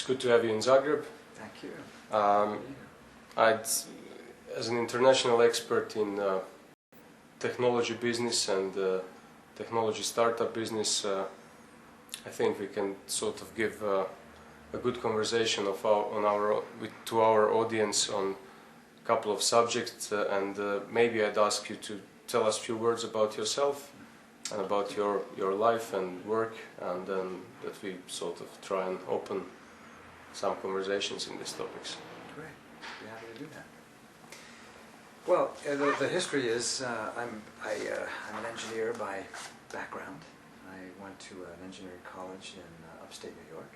good to have you in Zagreb. Thank you. As an international expert in technology business and technology startup business, I think we can sort of give a good conversation to our audience on a couple of subjects, and maybe I'd ask you to tell us a few words about yourself and about your life and work, and then that we sort of try and open some conversations in these topics. Great. Be happy to do that. Well, the history is I'm an engineer by background. I went to an engineering college in upstate New York.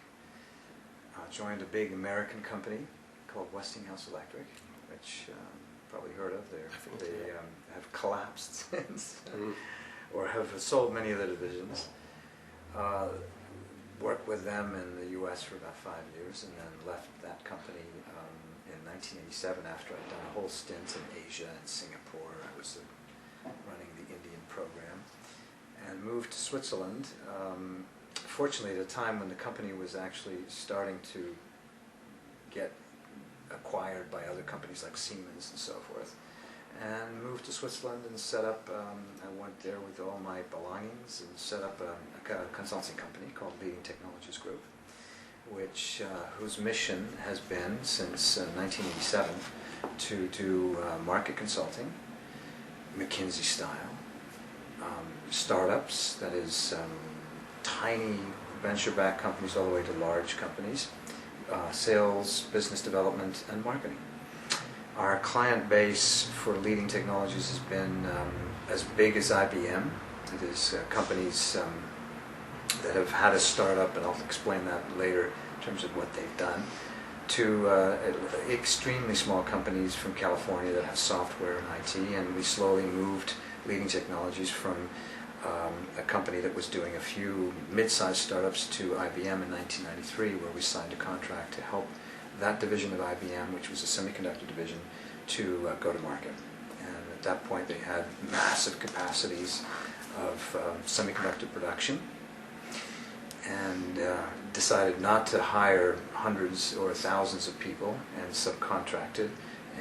Joined a big American company called Westinghouse Electric, which you've probably heard of. They have collapsed since, or have sold many of their divisions. Worked with them in the U.S. for about 5 years, and then left that company in 1987 after I'd done a whole stint in Asia and Singapore. I was running the Indian program, and moved to Switzerland. Fortunately, at a time when the company was actually starting to get acquired by other companies like Siemens and so forth, and moved to Switzerland and set up, I went there with all my belongings and set up a consulting company called Leading Technologies Group, whose mission has been since 1987 to do market consulting, McKinsey style, startups, that is tiny venture-backed companies all the way to large companies, sales, business development, and marketing. Our client base for Leading Technologies has been as big as IBM. It is companies that have had a startup, and I'll explain that later in terms of what they've done, to extremely small companies from California that have software and IT, and we slowly moved Leading Technologies from a company that was doing a few mid-sized startups to IBM in 1993, where we signed a contract to help that division of IBM, which was a semiconductor division, to go to market. And at that point they had massive capacities of semiconductor production, and decided not to hire hundreds or thousands of people, and subcontracted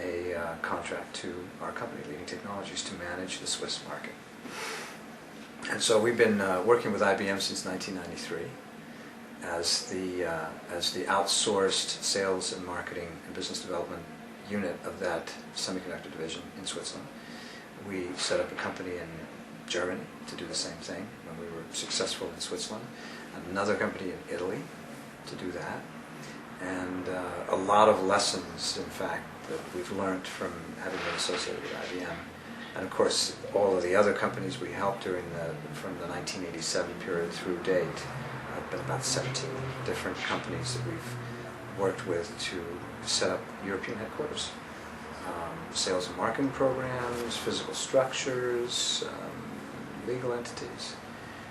a contract to our company, Leading Technologies, to manage the Swiss market. And so we've been working with IBM since 1993 as the outsourced sales and marketing and business development unit of that semiconductor division in Switzerland. We set up a company in Germany to do the same thing when we were successful in Switzerland, another company in Italy to do that, and a lot of lessons, in fact, that we've learned from having been associated with IBM. And of course, all of the other companies we helped from the 1987 period through date have been about 17 different companies that we've worked with to set up European headquarters. Sales and marketing programs, physical structures, legal entities.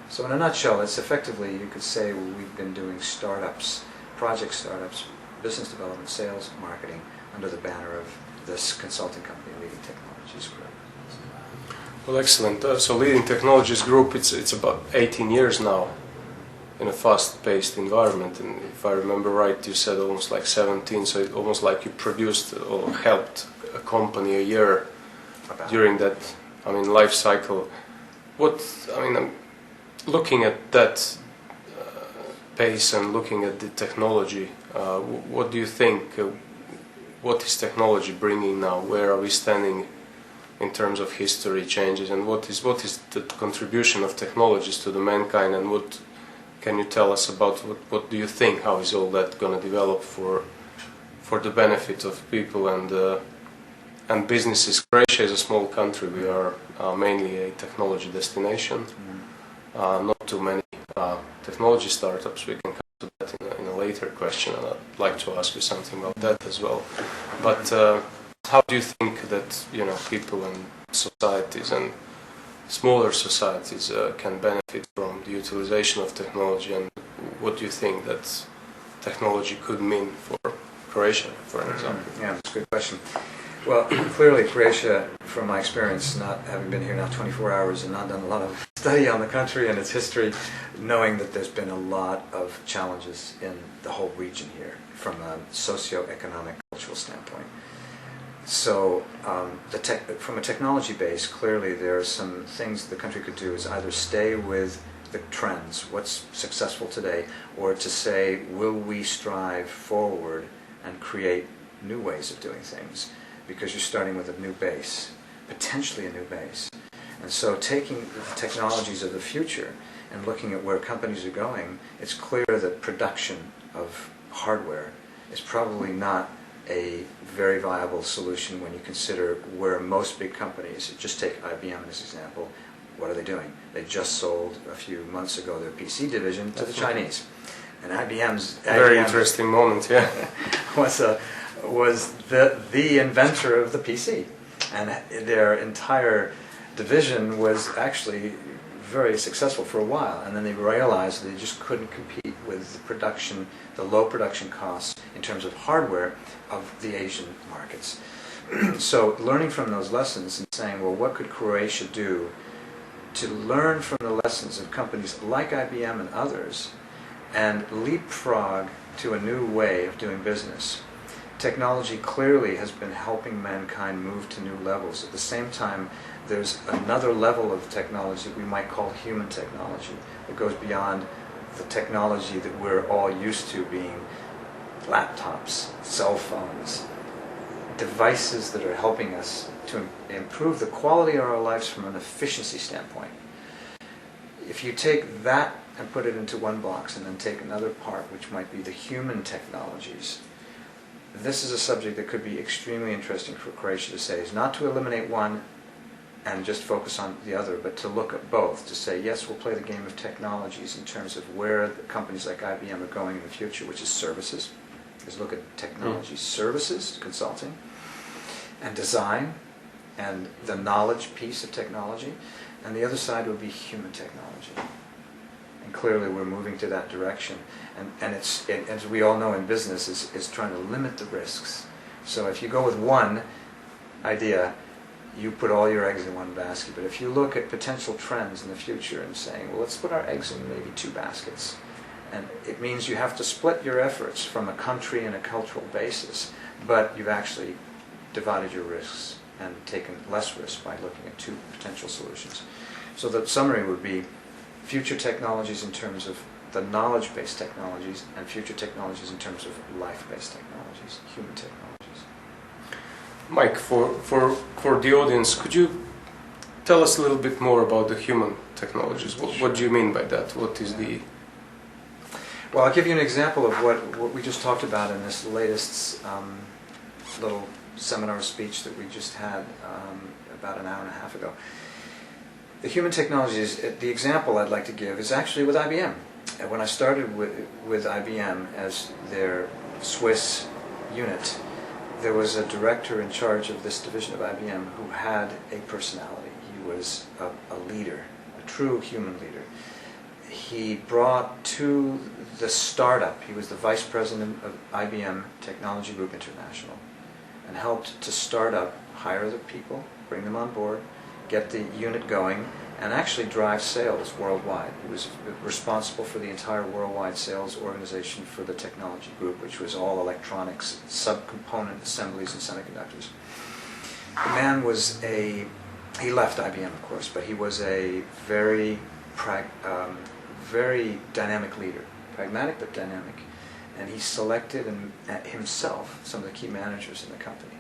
So in a nutshell, it's effectively, you could say, we've been doing startups, project startups, business development, sales, marketing, under the banner of this consulting company, Leading Technologies Group. Well, excellent. So Leading Technologies Group, it's about 18 years now in a fast-paced environment, and if I remember right, you said almost like 17, so it's almost like you produced or helped a company a year during that, life cycle. I'm looking at that pace and looking at the technology, what do you think, what is technology bringing now? Where are we standing in terms of history changes, and what is the contribution of technologies to the mankind, and what can you tell us about what do you think, how is all that going to develop for the benefit of people and businesses? Croatia is a small country. We are mainly a technology destination. Not too many technology startups. We can come to that in a later question, and I'd like to ask you something about that as well. But how do you think that people and societies and smaller societies can benefit from the utilization of technology, and what do you think that technology could mean for Croatia, for example? Yeah, that's a good question. Well, clearly Croatia, from my experience, not having been here now 24 hours and not done a lot of study on the country and its history, knowing that there's been a lot of challenges in the whole region here from a socio-economic, cultural standpoint. So from a technology base, clearly there are some things the country could do is either stay with the trends, what's successful today, or to say, will we strive forward and create new ways of doing things? Because you're starting with a new base, potentially a new base. And so taking the technologies of the future and looking at where companies are going, it's clear that production of hardware is probably not a very viable solution when you consider where most big companies, just take IBM as an example, what are they doing? They just sold a few months ago their PC division to the Chinese. And IBM's... Very interesting moment, yeah. was the inventor of the PC. And their entire division was actually very successful for a while, and then they realized they just couldn't compete with the production, the low production costs in terms of hardware of the Asian markets. So learning from those lessons and saying, well, what could Croatia do to learn from the lessons of companies like IBM and others and leapfrog to a new way of doing business? Technology clearly has been helping mankind move to new levels. At the same time, there's another level of technology we might call human technology that goes beyond the technology that we're all used to, being laptops, cell phones, devices that are helping us to improve the quality of our lives from an efficiency standpoint. If you take that and put it into one box and then take another part, which might be the human technologies, this is a subject that could be extremely interesting for Croatia to say, is not to eliminate one and just focus on the other, but to look at both, to say, yes, we'll play the game of technologies in terms of where the companies like IBM are going in the future, which is services. Let's look at technology services, consulting, and design, and the knowledge piece of technology. And the other side would be human technology. And clearly we're moving to that direction. And it's, as we all know in business, is trying to limit the risks. So if you go with one idea, you put all your eggs in one basket. But if you look at potential trends in the future and saying, well, let's put our eggs in maybe two baskets. And it means you have to split your efforts from a country and a cultural basis, but you've actually divided your risks and taken less risk by looking at two potential solutions. So the summary would be future technologies in terms of the knowledge-based technologies and future technologies in terms of life-based technologies, human technologies. Mike, for the audience, could you tell us a little bit more about the human technologies? What do you mean by that? What is the... Well, I'll give you an example of what we just talked about in this latest little seminar speech that we just had about an hour and a half ago. The human technologies, the example I'd like to give is actually with IBM. When I started with IBM as their Swiss unit, there was a director in charge of this division of IBM who had a personality. He was a leader, a true human leader. He brought to the startup, he was the vice president of IBM Technology Group International, and helped to start up, hire the people, bring them on board, get the unit going, and actually drive sales worldwide. He was responsible for the entire worldwide sales organization for the technology group, which was all electronics, subcomponent assemblies and semiconductors. The man was he left IBM, of course, but he was a very dynamic leader, pragmatic but dynamic. And he selected himself some of the key managers in the company.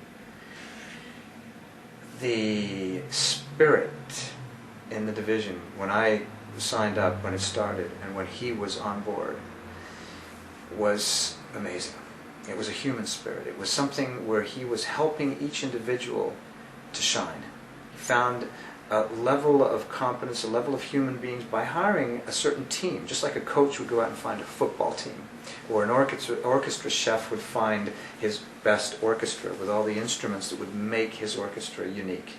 The spirit in the division, when I signed up, when it started, and when he was on board, was amazing. It was a human spirit. It was something where he was helping each individual to shine. He found a level of competence, a level of human beings by hiring a certain team, just like a coach would go out and find a football team, or an orchestra chef would find his best orchestra with all the instruments that would make his orchestra unique.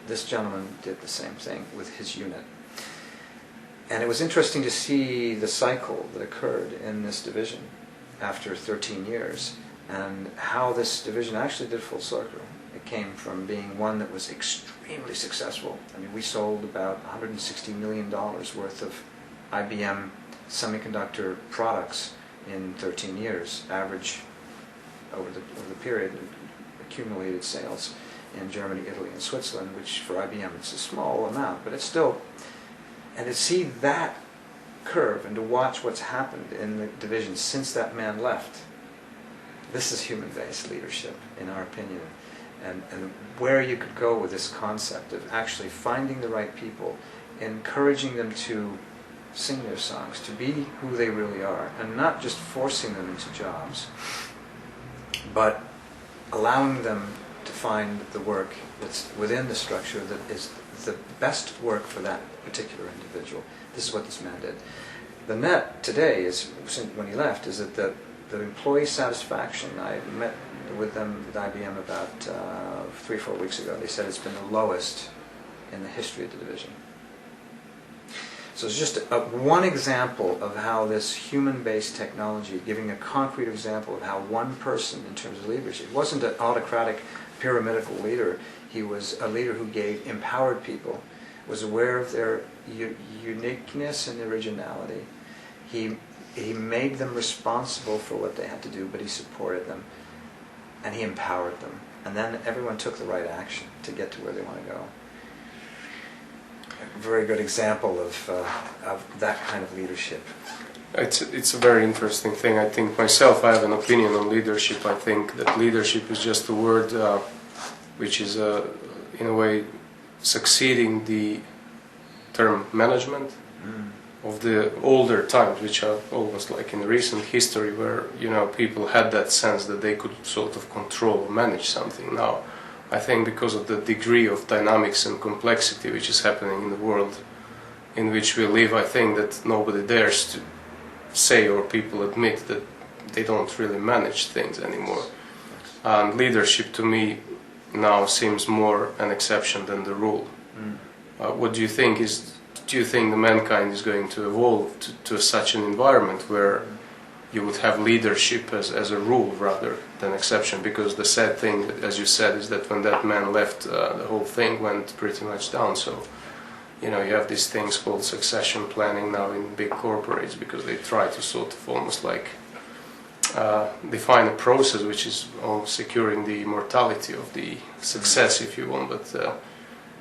This gentleman did the same thing with his unit. And it was interesting to see the cycle that occurred in this division after 13 years, and how this division actually did full circle. It came from being one that was extremely successful. I mean, we sold about $160 million worth of IBM semiconductor products in 13 years, average over the period, accumulated sales in Germany, Italy, and Switzerland, which for IBM it's a small amount, but it's still, and to see that curve and to watch what's happened in the division since that man left, this is human-based leadership, in our opinion, and where you could go with this concept of actually finding the right people, encouraging them to sing their songs, to be who they really are, and not just forcing them into jobs, but allowing them to find the work that's within the structure that is the best work for that particular individual. This is what this man did. The net today is, when he left, is that the employee satisfaction, I met with them with IBM about 3 or 4 weeks ago. They said it's been the lowest in the history of the division. So it's just one example of how this human-based technology, giving a concrete example of how one person, in terms of leadership, wasn't an autocratic, pyramidal leader. He was a leader who empowered people, was aware of their uniqueness and originality. He made them responsible for what they had to do, but he supported them, and he empowered them. And then everyone took the right action to get to where they want to go. A very good example of that kind of leadership. It's a very interesting thing. I think myself, I have an opinion on leadership. I think that leadership is just a word which is, in a way, succeeding the term management of the older times, which are almost like in recent history, where people had that sense that they could sort of control or manage something. Now, I think because of the degree of dynamics and complexity which is happening in the world in which we live, I think that nobody dares to say, or people admit, that they don't really manage things anymore. And leadership to me now seems more an exception than the rule. What do you think? Do you think the mankind is going to evolve to such an environment where you would have leadership as a rule rather than exception? Because the sad thing, as you said, is that when that man left, the whole thing went pretty much down. So, you have these things called succession planning now in big corporates, because they try to sort of almost like define a process which is securing the immortality of the success, if you want. But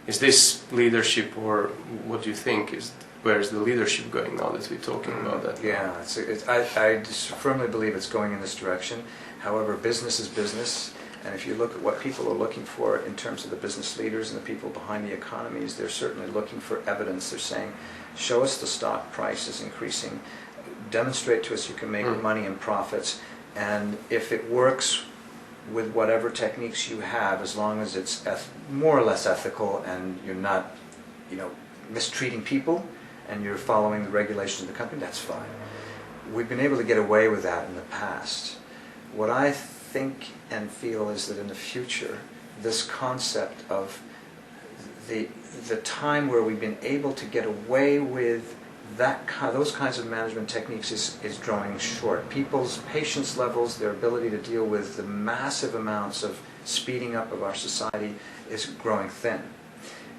is this leadership, or what do you think is? Where is the leadership going now that we're talking about that? Yeah, I just firmly believe it's going in this direction. However, business is business, and if you look at what people are looking for in terms of the business leaders and the people behind the economies, they're certainly looking for evidence. They're saying, show us the stock price is increasing, demonstrate to us you can make money and profits, and if it works with whatever techniques you have, as long as it's more or less ethical and you're not, mistreating people, and you're following the regulations of the company, that's fine. We've been able to get away with that in the past. What I think and feel is that in the future, this concept of the time where we've been able to get away with those kinds of management techniques is drawing short. People's patience levels, their ability to deal with the massive amounts of speeding up of our society is growing thin.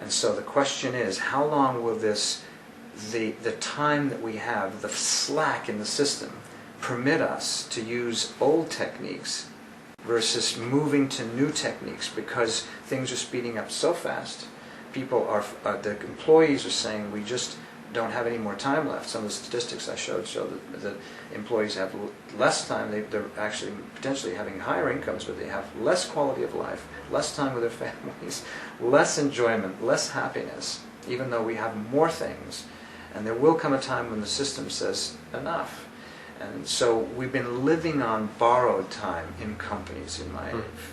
And so the question is, how long will the time that we have, the slack in the system, permit us to use old techniques versus moving to new techniques, because things are speeding up so fast. The employees are saying, we just don't have any more time left. Some of the statistics I showed show that employees have less time. They're actually potentially having higher incomes, but they have less quality of life, less time with their families, less enjoyment, less happiness, even though we have more things. And there will come a time when the system says enough. And so we've been living on borrowed time in companies, in my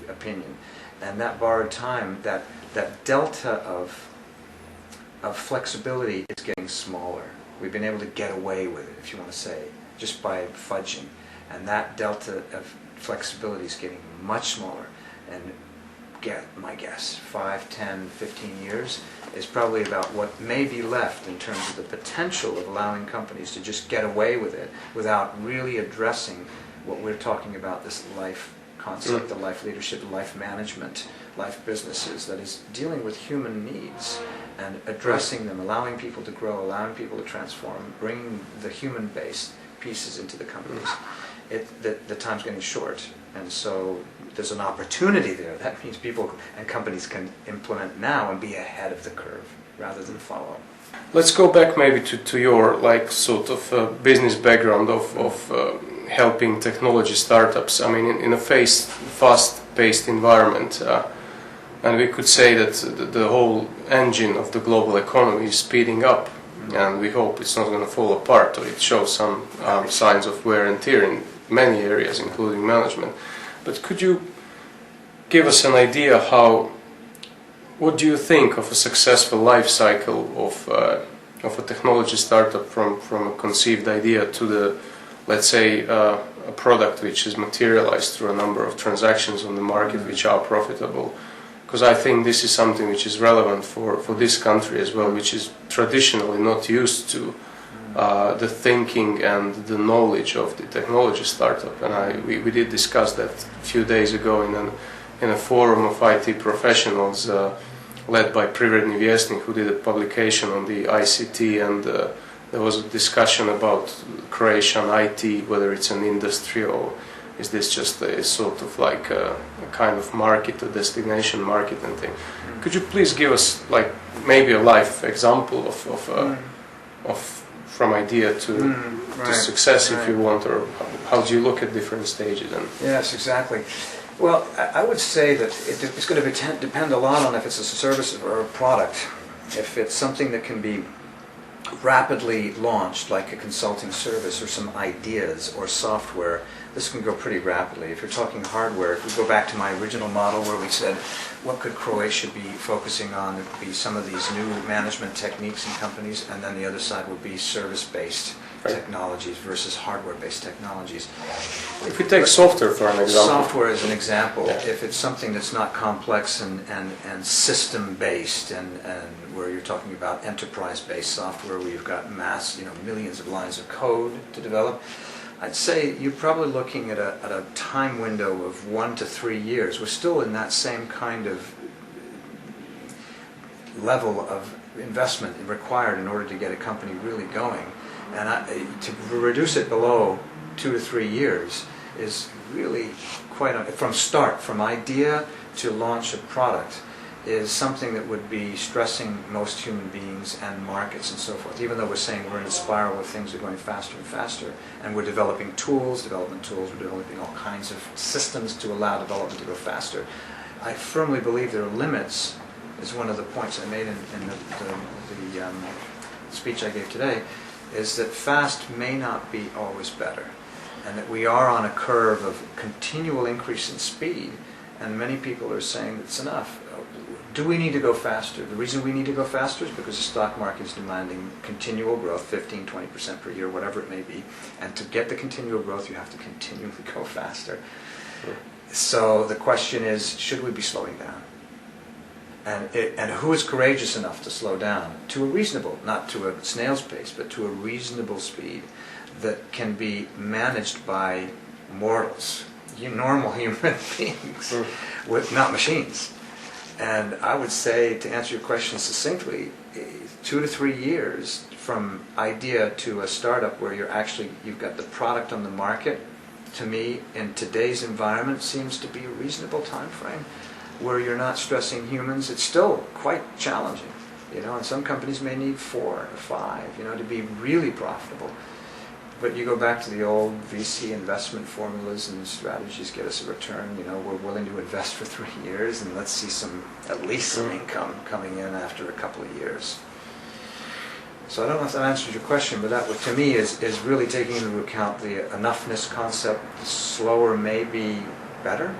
opinion. And that borrowed time, that delta of flexibility is getting smaller. We've been able to get away with it, if you want to say, just by fudging. And that delta of flexibility is getting much smaller. And my guess, 5, 10, 15 years is probably about what may be left in terms of the potential of allowing companies to just get away with it without really addressing what we're talking about, this life concept, the life leadership, life management, life businesses, that is dealing with human needs and addressing them, allowing people to grow, allowing people to transform, bringing the human-based pieces into the companies. The time's getting short, and so there's an opportunity there. That means people and companies can implement now and be ahead of the curve rather than follow. Let's go back maybe to your like sort of business background of helping technology startups. I mean, in a fast-paced environment, and we could say that the whole engine of the global economy is speeding up, and we hope it's not going to fall apart, or it shows some signs of wear and tear in many areas, including management. But could you give us an idea what do you think of a successful life cycle of a technology startup from a conceived idea to the, let's say, a product which is materialized through a number of transactions on the market which are profitable? Because I think this is something which is relevant for this country as well, which is traditionally not used to the thinking and the knowledge of the technology startup. And we did discuss that a few days ago in a forum of IT professionals led by Privredni Vjesnik, who did a publication on the ICT, and there was a discussion about Croatian IT, whether it's an industry or is this just a sort of like a kind of market, a destination market and thing. Could you please give us like maybe a life example of from idea to success, if you want, or how do you look at different stages? And yes, exactly. Well, I would say that it's going to depend a lot on if it's a service or a product. If it's something that can be rapidly launched, like a consulting service or some ideas or software, this can go pretty rapidly. If you're talking hardware, if we go back to my original model where we said, what could Croatia be focusing on? It would be some of these new management techniques in companies, and then the other side would be service-based technologies versus hardware-based technologies. If we take software for an example. Software as an example, if it's something that's not complex and system-based and where you're talking about enterprise-based software where you've got millions of lines of code to develop, I'd say you're probably looking at a time window of 1 to 3 years. We're still in that same kind of level of investment required in order to get a company really going. And to reduce it below 2 to 3 years is really from idea to launch a product, is something that would be stressing most human beings and markets and so forth. Even though we're saying we're in a spiral where things are going faster and faster, and we're developing tools, we're developing all kinds of systems to allow development to go faster. I firmly believe there are limits, is one of the points I made in the speech I gave today, is that fast may not be always better, and that we are on a curve of continual increase in speed, and many people are saying it's enough. Do we need to go faster? The reason we need to go faster is because the stock market is demanding continual growth, 15-20% per year, whatever it may be, and to get the continual growth you have to continually go faster. Sure. So the question is, should we be slowing down? And who is courageous enough to slow down to a reasonable, not to a snail's pace, but to a reasonable speed that can be managed by mortals, normal human beings, with not machines. And I would say, to answer your question succinctly, 2 to 3 years from idea to a startup where you've got the product on the market, to me, in today's environment, seems to be a reasonable time frame. Where you're not stressing humans, it's still quite challenging. And some companies may need 4 or 5, to be really profitable. But you go back to the old VC investment formulas and strategies, get us a return. We're willing to invest for 3 years, and let's see at least some income coming in after a couple of years. So I don't know if that answers your question, but that, to me, is really taking into account the enoughness concept. Slower may be better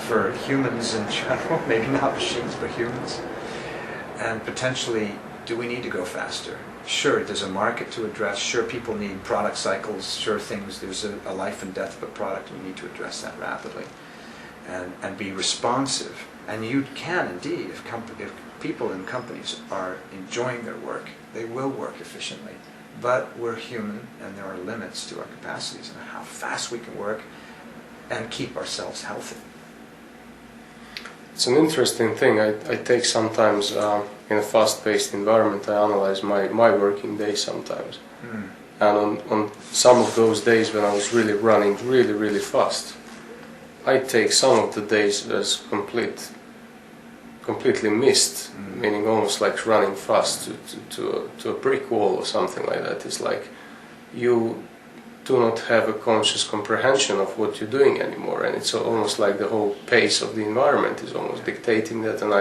for humans in general, maybe not machines, but humans. And potentially, do we need to go faster? Sure, there's a market to address. Sure, people need product cycles. Sure, there's a life and death of a product, and we need to address that rapidly and be responsive. And you can indeed, if people in companies are enjoying their work, they will work efficiently. But we're human, and there are limits to our capacities and how fast we can work. and keep ourselves healthy. It's an interesting thing. I take sometimes in a fast-paced environment, I analyze my working day sometimes. Mm. And on some of those days when I was really running really fast, I take some of the days as completely missed, meaning almost like running fast to a brick wall or something like that. It's like you do not have a conscious comprehension of what you're doing anymore, and it's almost like the whole pace of the environment is almost dictating that, and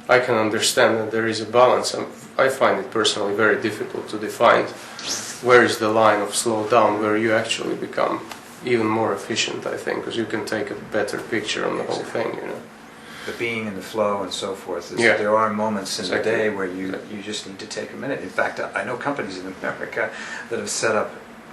I can understand that there is a balance. I find it personally very difficult to define where is the line of slow down, where you actually become even more efficient, I think, because you can take a better picture on the whole thing, you know. The being in the flow and so forth. Yeah. There are moments in Exactly. the day where you just need to take a minute. In fact, I know companies in America that have set up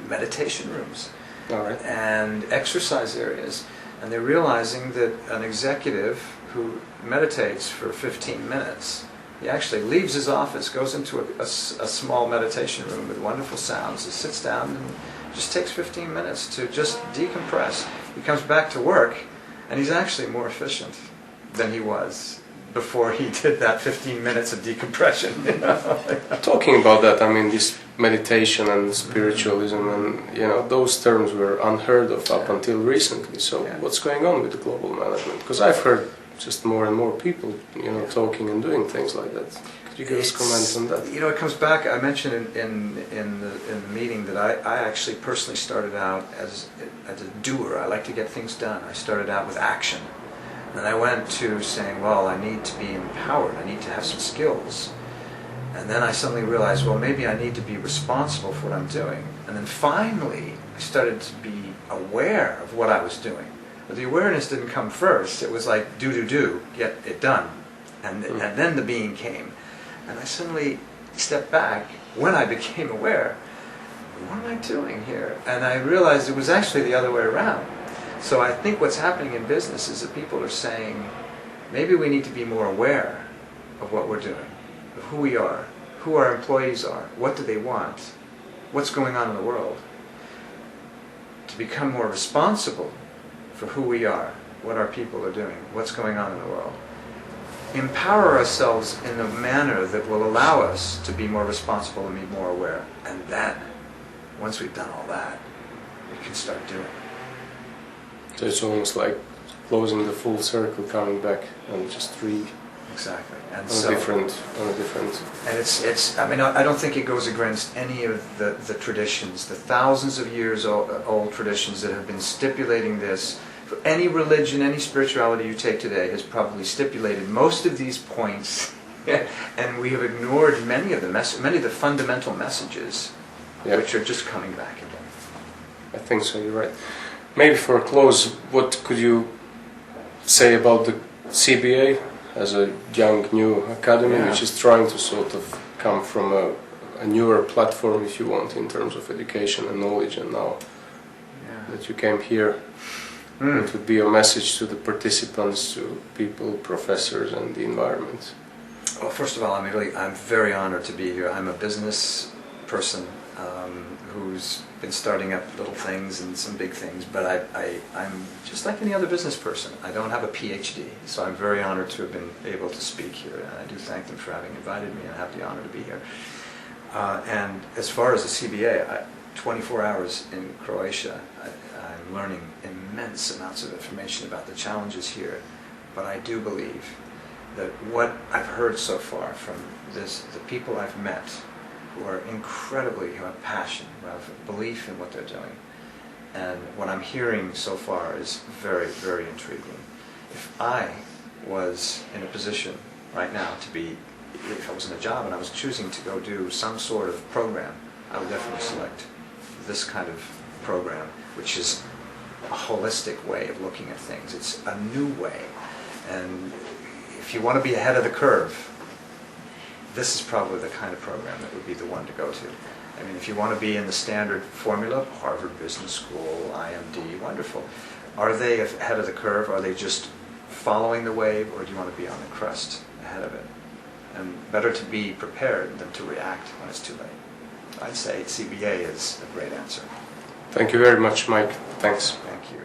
meditation rooms All right. and exercise areas, and they're realizing that an executive who meditates for 15 minutes, he actually leaves his office, goes into a small meditation room with wonderful sounds, and sits down and just takes 15 minutes to just decompress. He comes back to work, and he's actually more efficient than he was before he did that 15 minutes of decompression. You know? Talking about that, I mean, this meditation and spiritualism and, you know, those terms were unheard of up until recently. So what's going on with the global management? Because I've heard just more and more people, you know, talking and doing things like that. Could you give us comments on that? You know, it comes back. I mentioned in the meeting that I actually personally started out as a doer. I like to get things done. I started out with action. And I went to saying, well, I need to be empowered. I need to have some skills. And then I suddenly realized, well, maybe I need to be responsible for what I'm doing. And then finally, I started to be aware of what I was doing. But the awareness didn't come first. It was like, do, get it done. And then the being came. And I suddenly stepped back when I became aware. What am I doing here? And I realized it was actually the other way around. So I think what's happening in business is that people are saying, maybe we need to be more aware of what we're doing, of who we are, who our employees are, what do they want, what's going on in the world. To become more responsible for who we are, what our people are doing, what's going on in the world. Empower ourselves in a manner that will allow us to be more responsible and be more aware. And then, once we've done all that, we can start doing. So it's almost like closing the full circle, coming back and just Exactly. And on a different. And it's. I mean, I don't think it goes against any of the traditions, the thousands of years old traditions that have been stipulating this. For any religion, any spirituality you take today has probably stipulated most of these points, and we have ignored many of the fundamental messages, which are just coming back again. I think so. You're right. Maybe for a close, what could you say about the CBA as a young new academy, which is trying to sort of come from a newer platform, if you want, in terms of education and knowledge, and now that you came here, what would be your message to the participants, to people, professors, and the environment? Well, first of all, I'm very honored to be here. I'm a business person who's been starting up little things and some big things, but I'm just like any other business person. I don't have a PhD, so I'm very honored to have been able to speak here, and I do thank them for having invited me, and I have the honor to be here. And as far as the CBA, 24 hours in Croatia, I'm learning immense amounts of information about the challenges here, but I do believe that what I've heard so far from the people I've met, who have passion, who have belief in what they're doing, and what I'm hearing so far is very, very intriguing. If I was in a position right now if I was in a job and I was choosing to go do some sort of program, I would definitely select this kind of program, which is a holistic way of looking at things. It's a new way, and if you want to be ahead of the curve, this is probably the kind of program that would be the one to go to. I mean, if you want to be in the standard formula, Harvard Business School, IMD, wonderful. Are they ahead of the curve? Are they just following the wave, or do you want to be on the crest ahead of it? And better to be prepared than to react when it's too late. I'd say CBA is a great answer. Thank you very much, Mike. Thanks. Thank you.